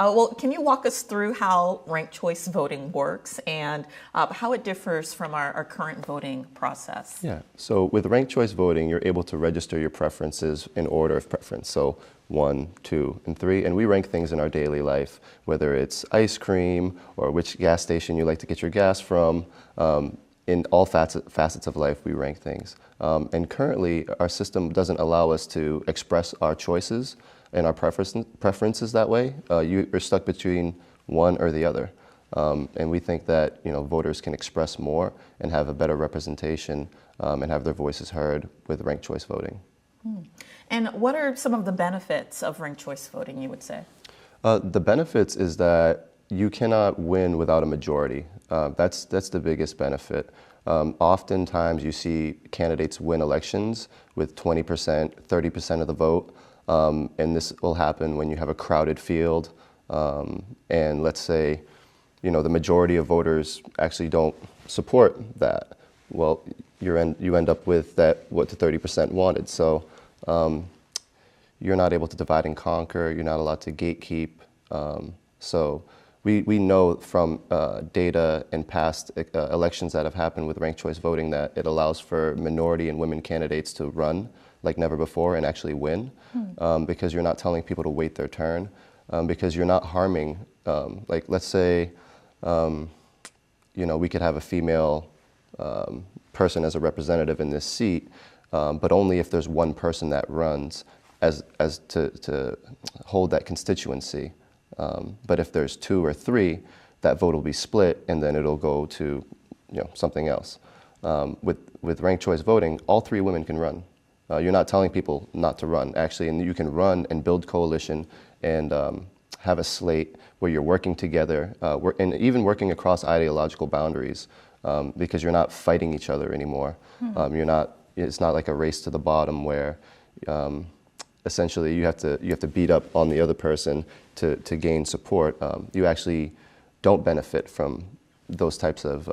Well, can you walk us through how ranked choice voting works and how it differs from our current voting process? Yeah, so with ranked choice voting, you're able to register your preferences in order of preference. So 1, 2, and 3, and we rank things in our daily life, whether it's ice cream or which gas station you like to get your gas from. In all facets of life, we rank things. And currently, our system doesn't allow us to express our choices and our preferences that way. You're stuck between one or the other. And we think that voters can express more and have a better representation and have their voices heard with ranked choice voting. And what are some of the benefits of ranked choice voting, you would say? The benefits is that you cannot win without a majority. That's the biggest benefit. Oftentimes you see candidates win elections with 20%, 30% of the vote. And this will happen when you have a crowded field. And let's say, the majority of voters actually don't support that. Well, you end up with what the 30% wanted. So you're not able to divide and conquer. You're not allowed to gatekeep. So we know from data and past elections that have happened with ranked choice voting that it allows for minority and women candidates to run like never before and actually win because you're not telling people to wait their turn, because you're not harming, like let's say, we could have a female person as a representative in this seat, but only if there's one person that runs as to hold that constituency. But if there's 2 or 3, that vote will be split, and then it'll go to something else. With ranked choice voting, all 3 women can run. You're not telling people not to run, actually, and you can run and build coalition and have a slate where you're working together, and even working across ideological boundaries, because you're not fighting each other anymore. It's not like a race to the bottom where essentially you have to beat up on the other person to gain support. You actually don't benefit from those types of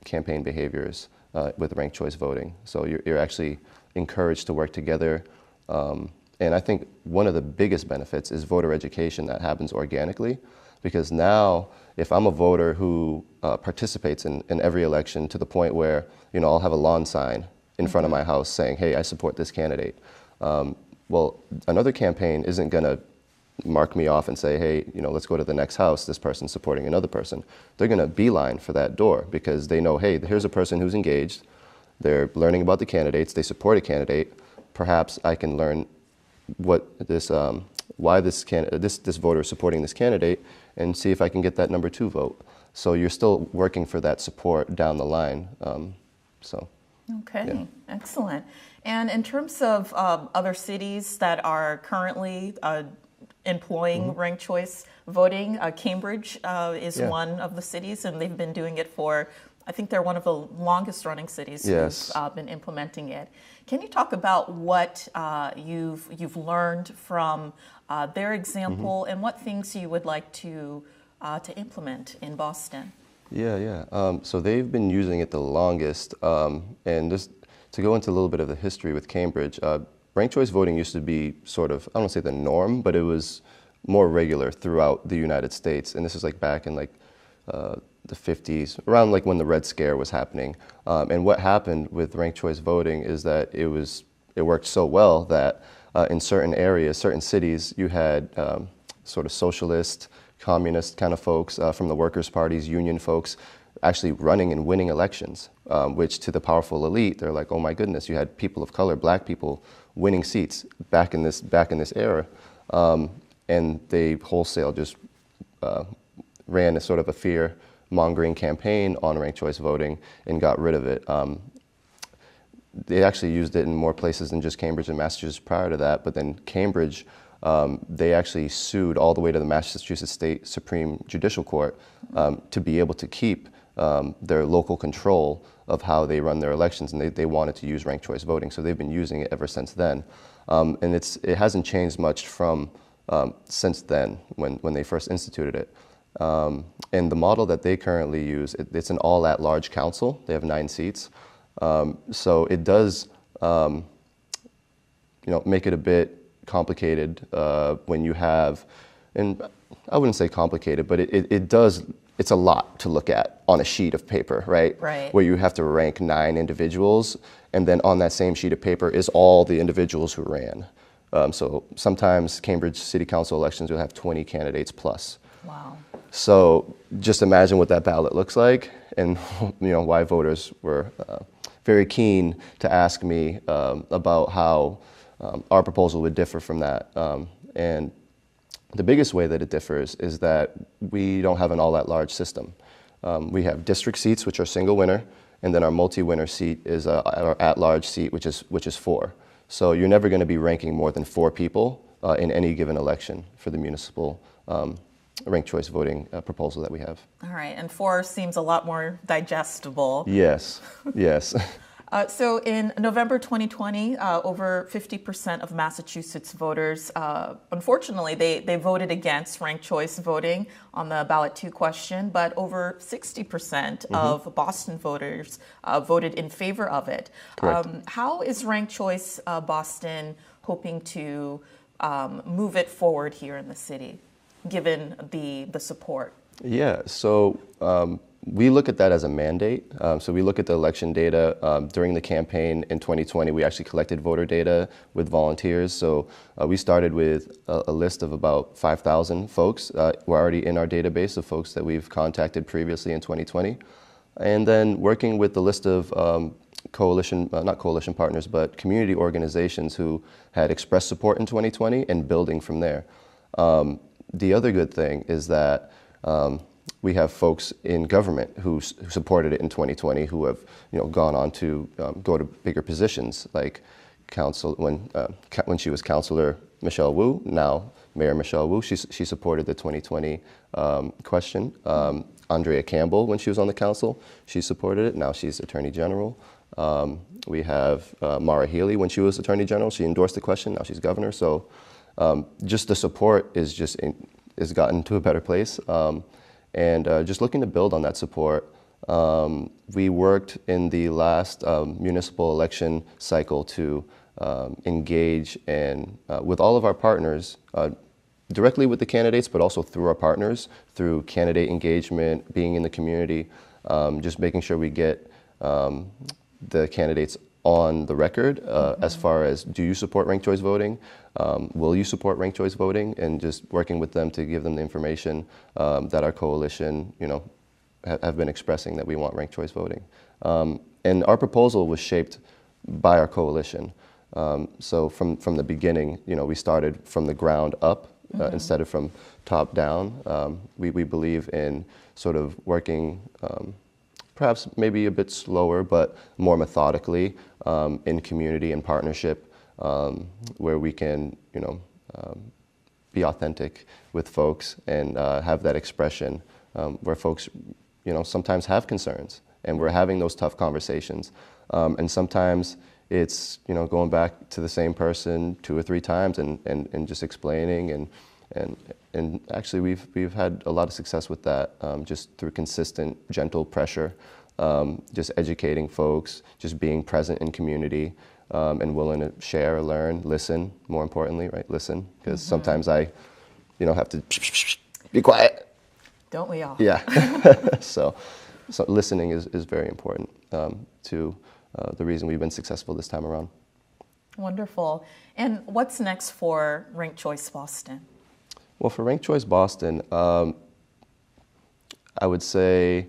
campaign behaviors with ranked choice voting. So you're actually encouraged to work together. And I think one of the biggest benefits is voter education that happens organically, because now if I'm a voter who participates in every election to the point where I'll have a lawn sign in front of my house saying, hey, I support this candidate. Well, another campaign isn't going to mark me off and say, hey, let's go to the next house, this person's supporting another person. They're going to beeline for that door because they know, hey, here's a person who's engaged. They're learning about the candidates. They support a candidate. Perhaps I can learn why this voter is supporting this candidate and see if I can get that number 2 vote. So you're still working for that support down the line. Okay, yeah. Excellent. And in terms of other cities that are currently employing ranked choice voting, Cambridge is one of the cities, and they've been doing it for, I think they're one of the longest running cities who've been implementing it. Can you talk about what you've learned from their example and what things you would like to implement in Boston? So they've been using it the longest, and just to go into a little bit of the history with Cambridge, ranked choice voting used to be sort of, I don't want to say the norm, but it was more regular throughout the United States, and this is like back in the 50s, around like when the Red Scare was happening. And what happened with ranked choice voting is that it worked so well that in certain areas, certain cities, you had sort of socialist, communist kind of folks from the workers' parties, union folks, actually running and winning elections, which to the powerful elite, they're like, oh my goodness, you had people of color, black people, winning seats back in this era. And they wholesale just ran a sort of a fear-mongering campaign on ranked choice voting and got rid of it. They actually used it in more places than just Cambridge and Massachusetts prior to that, but then Cambridge, they actually sued all the way to the Massachusetts State Supreme Judicial Court to be able to keep their local control of how they run their elections, and they wanted to use ranked choice voting, so they've been using it ever since then. And it hasn't changed much from since then when they first instituted it. And the model that they currently use, it's an all-at-large council. They have 9 seats. So it does make it a bit complicated when you have, and I wouldn't say complicated, but it does, it's a lot to look at on a sheet of paper, right? Right. Where you have to rank 9 individuals, and then on that same sheet of paper is all the individuals who ran. So sometimes Cambridge City Council elections will have 20 candidates plus. Wow. So just imagine what that ballot looks like, and why voters were very keen to ask me about how our proposal would differ from that. And the biggest way that it differs is that we don't have an all-at-large system. We have district seats, which are single winner, and then our multi-winner seat is our at-large seat, which is 4. So you're never going to be ranking more than 4 people in any given election for the municipal ranked choice voting proposal that we have. All right, and 4 seems a lot more digestible. Yes, yes. So in November 2020, over 50% of Massachusetts voters, unfortunately, they voted against ranked choice voting on the ballot 2 question, but over 60% of Boston voters voted in favor of it. How is ranked choice Boston hoping to move it forward here in the city, given the support? Yeah, so we look at that as a mandate. So we look at the election data. During the campaign in 2020, we actually collected voter data with volunteers. So we started with a list of about 5,000 folks who are already in our database of folks that we've contacted previously in 2020. And then working with the list of not coalition partners, but community organizations who had expressed support in 2020 and building from there. The other good thing is that we have folks in government who supported it in 2020 who have gone on to go to bigger positions, like when she was Councilor Michelle Wu, now Mayor Michelle Wu, she supported the 2020 question. Andrea Campbell, when she was on the council, she supported it. Now she's Attorney General. We have Maura Healey, when she was Attorney General, she endorsed the question. Now she's governor. So just the support is gotten to a better place. And just looking to build on that support. We worked in the last municipal election cycle to engage with all of our partners, directly with the candidates, but also through our partners, through candidate engagement, being in the community, just making sure we get the candidates on the record as far as, do you support ranked choice voting? Will you support ranked choice voting? And just working with them to give them the information that our coalition, have been expressing that we want ranked choice voting. And our proposal was shaped by our coalition. So from the beginning, we started from the ground up instead of from top down. We believe in sort of working perhaps maybe a bit slower, but more methodically in community and partnership, where we can, be authentic with folks and have that expression where folks, sometimes have concerns, and we're having those tough conversations. And sometimes it's, going back to the same person 2 or 3 times and just explaining and actually we've had a lot of success with that, just through consistent, gentle pressure, just educating folks, just being present in community, and willing to share, learn, listen, more importantly, right? Listen, because sometimes I, have to be quiet. Don't we all? Yeah. So listening is very important to the reason we've been successful this time around. Wonderful. And what's next for Ranked Choice Boston? Well, for Ranked Choice Boston, I would say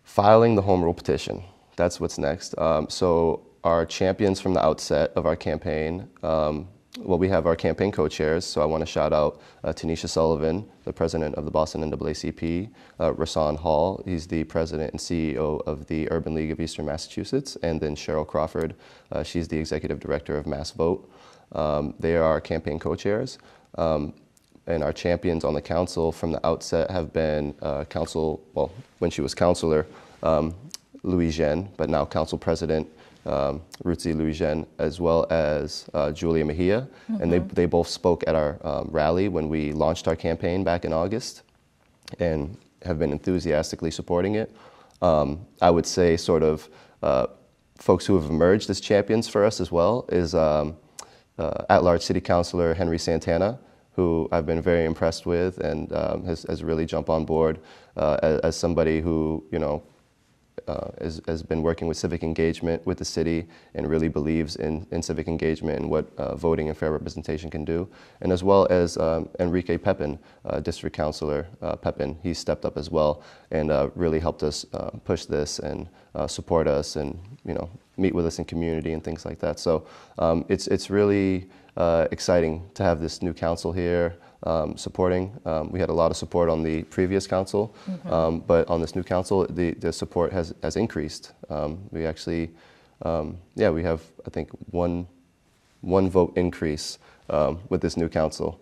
filing the home rule petition. That's what's next. So our champions from the outset of our campaign, we have our campaign co-chairs. So I want to shout out Tanisha Sullivan, the president of the Boston NAACP, Rasan Hall, he's the president and CEO of the Urban League of Eastern Massachusetts, and then Cheryl Crawford, she's the executive director of Mass Vote. They are our campaign co-chairs. And our champions on the council from the outset have been when she was councilor, Louis Jean, but now council president, Rutzi Louis Jean, as well as Julia Mejia. And they both spoke at our rally when we launched our campaign back in August, and have been enthusiastically supporting it. I would say sort of folks who have emerged as champions for us as well is at-large city councilor Henry Santana, who I've been very impressed with, and has really jumped on board as somebody who, you know, has been working with civic engagement with the city and really believes in civic engagement and what voting and fair representation can do. And as well as Enrique Pepin, District Councilor Pepin, he stepped up as well and really helped us push this and support us and, you know, meet with us in community and things like that. So it's really exciting to have this new council here. Supporting. We had a lot of support on the previous council, but on this new council, the support has increased. We actually, we have, I think, one vote increase with this new council.